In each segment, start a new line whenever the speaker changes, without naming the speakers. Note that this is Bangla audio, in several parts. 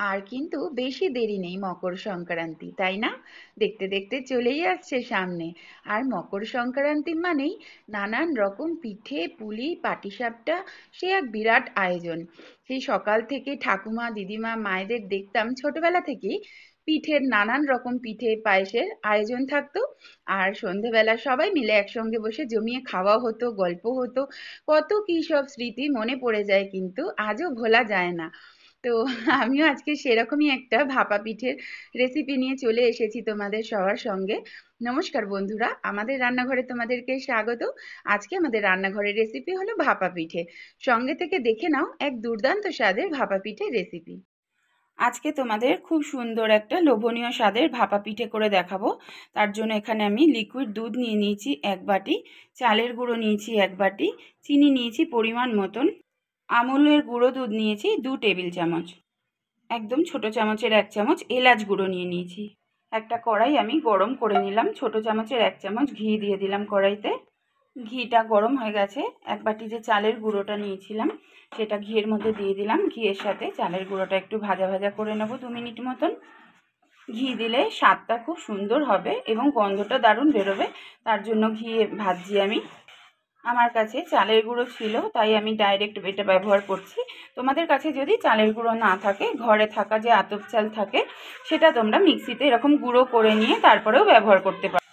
আর কিন্তু বেশি দেরি নেই মকর সংক্রান্তি, তাই না? দেখতে দেখতে চলেই আসছে সামনে। আর মকর সংক্রান্তি মানেই নানান রকম পিঠে পুলি পাটিসাপটা, সে এক বিরাট আয়োজন। সেই সকাল থেকে ঠাকুমা দিদিমা মায়েদের দেখতাম ছোটবেলা থেকেই পিঠের নানান রকম পিঠে পায়েসের আয়োজন থাকতো। আর সন্ধেবেলা সবাই মিলে একসঙ্গে বসে জমিয়ে খাওয়া হতো, গল্প হতো। কত কি সব স্মৃতি মনে পড়ে যায়, কিন্তু আজও ভোলা যায় না। তো আমিও আজকে সেরকমই একটা ভাপা পিঠের রেসিপি নিয়ে চলে এসেছি তোমাদের সবার সঙ্গে। নমস্কার বন্ধুরা, আমাদের রান্নাঘরে তোমাদেরকে স্বাগত। আজকে আমাদের রান্নাঘরের রেসিপি হলো ভাপা পিঠে। সঙ্গে থেকে দেখে নাও এক দুর্দান্ত স্বাদের ভাপা পিঠের রেসিপি। আজকে তোমাদের খুব সুন্দর একটা লোভনীয় স্বাদের ভাপা পিঠে করে দেখাবো। তার জন্য এখানে আমি লিকুইড দুধ নিয়ে নিয়েছি 1 বাটি, চালের গুঁড়ো নিয়েছি 1 বাটি, চিনি নিয়েছি পরিমাণ মতন, আমুলের গুঁড়ো দুধ নিয়েছি 2 টেবিল চামচ, একদম ছোট চামচের 1 চামচ এলাচ গুঁড়ো নিয়ে নিয়েছি। একটা কড়াই আমি গরম করে নিলাম, ছোট চামচের 1 চামচ ঘি দিয়ে দিলাম কড়াইতে। ঘিটা গরম হয়ে গেছে, 1 বাটি যে চালের গুঁড়োটা নিয়েছিলাম সেটা ঘিয়ের মধ্যে দিয়ে দিলাম। ঘিয়ের সাথে চালের গুঁড়োটা একটু ভাজা ভাজা করে নেব 2 মিনিট মতন। ঘি দিলে স্বাদটা খুব সুন্দর হবে এবং গন্ধটা দারুণ বেরোবে, তার জন্য ঘি ভাজছি আমি। আমার কাছে চালের গুঁড়ো ছিল তাই আমি ডাইরেক্ট এটা ব্যবহার করছি। তোমাদের কাছে যদি চালের গুঁড়ো না থাকে, ঘরে থাকা যে আতপ চাল থাকে সেটা তোমরা মিক্সিতে এরকম গুঁড়ো করে নিয়ে তারপরেও ব্যবহার করতে পারো।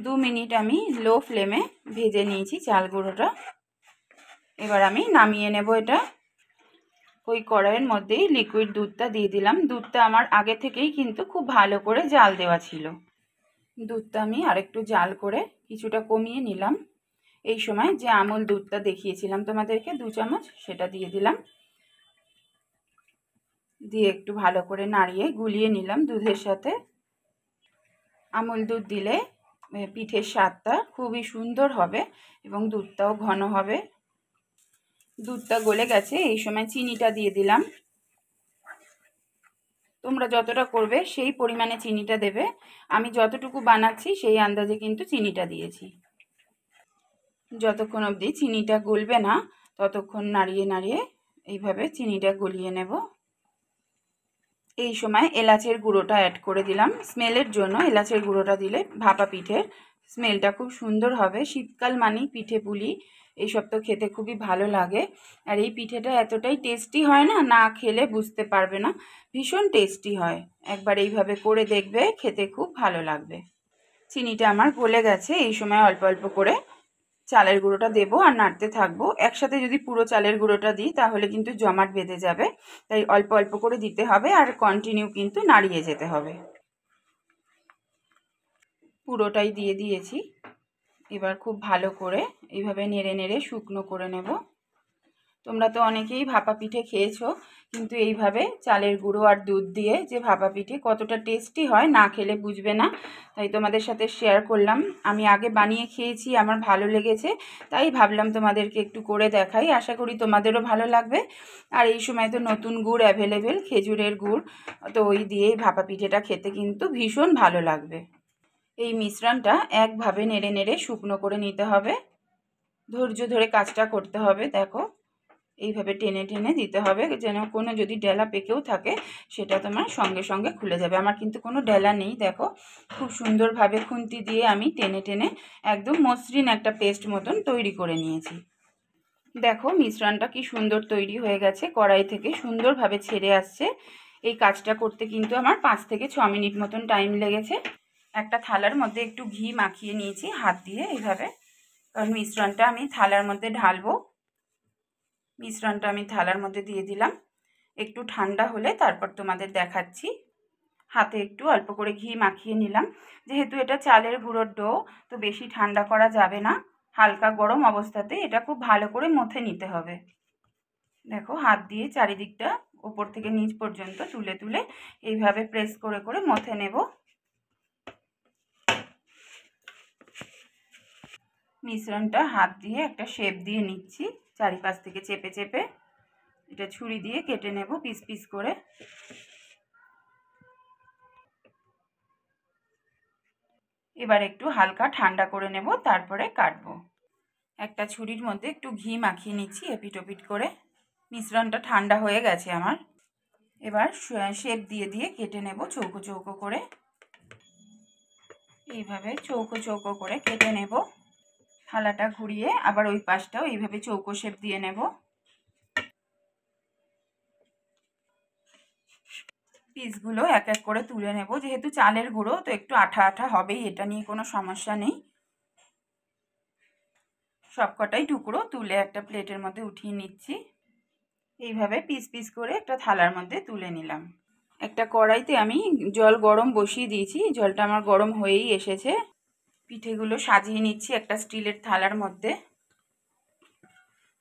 2 মিনিট আমি লো ফ্লেমে ভেজে নিয়েছি চাল গুঁড়োটা। এবার আমি নামিয়ে নেব এটা। ওই কড়াইয়ের মধ্যেই লিকুইড দুধটা দিয়ে দিলাম। দুধটা আমার আগে থেকেই কিন্তু খুব ভালো করে জাল দেওয়া ছিল। দুধটা আমি আরেকটু জাল করে কিছুটা কমিয়ে নিলাম। এই সময় যে আমুল দুধটা দেখিয়েছিলাম তোমাদেরকে 2 চামচ, সেটা দিয়ে দিলাম। দিয়ে একটু ভালো করে নাড়িয়ে গুলিয়ে নিলাম দুধের সাথে। আমুল দুধ দিলে পিঠের স্বাদটা খুবই সুন্দর হবে এবং দুধটাও ঘন হবে। দুধটা গলে গেছে, এই সময় চিনিটা দিয়ে দিলাম। তোমরা যতটা করবে সেই পরিমাণে চিনিটা দেবে। আমি যতটুকু বানাচ্ছি সেই আন্দাজে কিন্তু চিনিটা দিয়েছি। যতক্ষণ অবধি চিনিটা গলবে না ততক্ষণ নাড়িয়ে নাড়িয়ে এইভাবে চিনিটা গলিয়ে নেব। এই সময় এলাচের গুঁড়োটা অ্যাড করে দিলাম। স্মেলের জন্য এলাচের গুঁড়োটা দিলে ভাপা পিঠের স্মেলটা খুব সুন্দর হবে। শীতকাল মানেই পিঠে পুলি এইসব তো খেতে খুবই ভালো লাগে। আর এই পিঠেটা এতটাই টেস্টি হয় না, না খেলে বুঝতে পারবে না, ভীষণ টেস্টি হয়। একবার এইভাবে করে দেখবে, খেতে খুব ভালো লাগবে। চিনিটা আমার গলে গেছে, এই সময় অল্প অল্প করে চালের গুঁড়োটা দেবো আর নাড়তে থাকবো। একসাথে যদি পুরো চালের গুঁড়োটা দিই তাহলে কিন্তু জমাট বেঁধে যাবে, তাই অল্প অল্প করে দিতে হবে আর কন্টিনিউ কিন্তু নাড়িয়ে যেতে হবে। পুরোটাই দিয়ে দিয়েছি। এবার খুব ভালো করে এইভাবে নেড়ে নেড়ে শুকনো করে নেব। তোমরা তো অনেকেই ভাপা পিঠে খেয়েছো, কিন্তু এইভাবে চালের গুঁড়ো আর দুধ দিয়ে যে ভাপা পিঠে কতটা টেস্টি হয় না খেলে বুঝবে না, তাই তোমাদের সাথে শেয়ার করলাম। আমি আগে বানিয়ে খেয়েছি, আমার ভালো লেগেছে, তাই ভাবলাম তোমাদেরকে একটু করে দেখাই। আশা করি তোমাদেরও ভালো লাগবে। আর এই সময় তো নতুন গুড় অ্যাভেলেবেল, খেজুরের গুড়, তো ওই দিয়েই ভাপা পিঠেটা খেতে কিন্তু ভীষণ ভালো লাগবে। এই মিশ্রণটা একভাবে নেড়ে নেড়ে শুকনো করে নিতে হবে। ধৈর্য ধরে কাজটা করতে হবে। দেখো এইভাবে টেনে টেনে দিতে হবে, যেন কোনো যদি ডেলা পেকেও থাকে সেটা তোমার সঙ্গে সঙ্গে খুলে যাবে। আমার কিন্তু কোনো ডেলা নেই। দেখো খুব সুন্দরভাবে খুন্তি দিয়ে আমি টেনে টেনে একদম মসৃণ একটা পেস্ট মতন তৈরি করে নিয়েছি। দেখো মিশ্রণটা কি সুন্দর তৈরি হয়ে গেছে, কড়াই থেকে সুন্দরভাবে ছেড়ে আসছে। এই কাজটা করতে কিন্তু আমার 5 থেকে 6 মিনিট মতন টাইম লেগেছে। একটা থালার মধ্যে একটু ঘি মাখিয়ে নিয়েছি হাত দিয়ে এইভাবে, কারণ মিশ্রণটা আমি থালার মধ্যে ঢালবো। মিশ্রণটা আমি থালার মধ্যে দিয়ে দিলাম। একটু ঠান্ডা হলে তারপর তোমাদের দেখাচ্ছি। হাতে একটু অল্প করে ঘি মাখিয়ে নিলাম। যেহেতু এটা চালের গুঁড়োর ডো, তো বেশি ঠান্ডা করা যাবে না, হালকা গরম অবস্থাতে এটা খুব ভালো করে মথে নিতে হবে। দেখো হাত দিয়ে চারিদিকটা উপর থেকে নিচ পর্যন্ত তুলে তুলে এইভাবে প্রেস করে করে মথে নেব। মিশ্রণটা হাত দিয়ে একটা শেপ দিয়ে নিচ্ছি, চারিপাশ থেকে চেপে চেপে এটা ছুরি দিয়ে কেটে নেব পিস পিস করে। এবার একটু হালকা ঠান্ডা করে নেব, তারপরে কাটবো। একটা ছুরির মধ্যে একটু ঘি মাখিয়ে নিচ্ছি এপিট ওপিট করে। মিশ্রণটা ঠান্ডা হয়ে গেছে আমার। এবার শেপ দিয়ে দিয়ে কেটে নেব চৌকো চৌকো করে। এইভাবে চৌকো চৌকো করে কেটে নেব। থালাটা ঘুরিয়ে আবার ওই পাশটাও এইভাবে চৌকো শেপ দিয়ে নেব। পিসগুলো এক এক করে তুলে নেব। যেহেতু চালের গুঁড়ো তো একটু আঠা আঠা হবেই, এটা নিয়ে কোনো সমস্যা নেই। সবকটাই টুকরো তুলে একটা প্লেটের মধ্যে উঠিয়ে নিচ্ছি। এইভাবে পিস পিস করে একটা থালার মধ্যে তুলে নিলাম। একটা কড়াইতে আমি জল গরম বসিয়ে দিয়েছি, জলটা আমার গরম হয়েই এসেছে। পিঠেগুলো সাজিয়ে নিচ্ছি একটা স্টিলের থালার মধ্যে।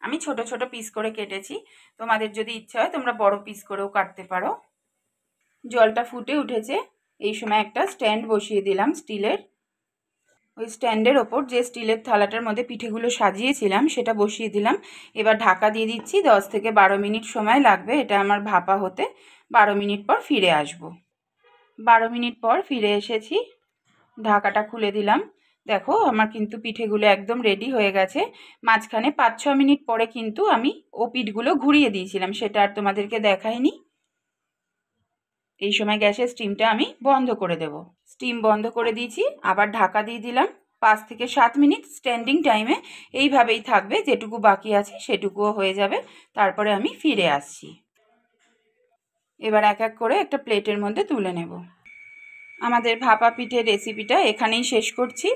আমি ছোট ছোট পিস করে কেটেছি, তোমাদের যদি ইচ্ছা হয় তোমরা বড় পিস করেও কাটতে পারো। জলটা ফুটে উঠেছে, এই সময় একটা স্ট্যান্ড বসিয়ে দিলাম স্টিলের। ওই স্ট্যান্ডের ওপর যে স্টিলের থালাটার মধ্যে পিঠেগুলো সাজিয়েছিলাম সেটা বসিয়ে দিলাম। এবার ঢাকা দিয়ে দিচ্ছি। 10 থেকে 12 মিনিট সময় লাগবে এটা আমার ভাপা হতে। 12 মিনিট পর ফিরে আসব। 12 মিনিট পর ফিরে এসেছি, ঢাকাটা খুলে দিলাম। দেখো আমার কিন্তু পিঠেগুলো একদম রেডি হয়ে গেছে। মাঝখানে 5-6 মিনিট পরে কিন্তু আমি ও পিঠগুলো ঘুরিয়ে দিয়েছিলাম, সেটা আর তোমাদেরকে দেখাইনি। এই সময় গ্যাসের স্টিমটা আমি বন্ধ করে দেব। স্টিম বন্ধ করে দিয়েছি, আবার ঢাকা দিয়ে দিলাম। 5 থেকে 7 মিনিট স্ট্যান্ডিং টাইমে এইভাবেই থাকবে, যেটুকু বাকি আছে সেটুকুও হয়ে যাবে। তারপরে আমি ফিরে আসছি। এবার এক এক করে একটা প্লেটের মধ্যে তুলে নেব। আমাদের ভাপা পিঠের রেসিপিটা এখানেই শেষ করছি।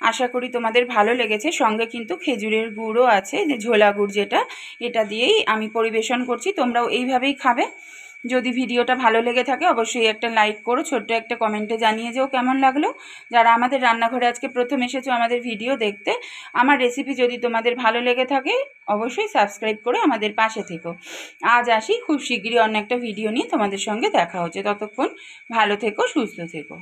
আশা করি তোমাদের ভালো লেগেছে। সঙ্গে কিন্তু খেজুরের গুড়ও আছে, যে ঝোলা গুড় যেটা, এটা দিয়েই আমি পরিবেশন করছি। তোমরাও এইভাবেই খাবে। যদি ভিডিওটা ভালো লেগে থাকে অবশ্যই একটা লাইক করো, ছোট্ট একটা কমেন্টে জানিয়ে যাও কেমন লাগলো। যারা আমাদের রান্নাঘরে আজকে প্রথম এসেছো আমাদের ভিডিও দেখতে, আমার রেসিপি যদি তোমাদের ভালো লেগে থাকে অবশ্যই সাবস্ক্রাইব করে আমাদের পাশে থেকো। আজ আসি, খুব শীঘ্রই অন্য একটা ভিডিও নিয়ে তোমাদের সঙ্গে দেখা হচ্ছে। ততক্ষণ ভালো থেকো, সুস্থ থেকো।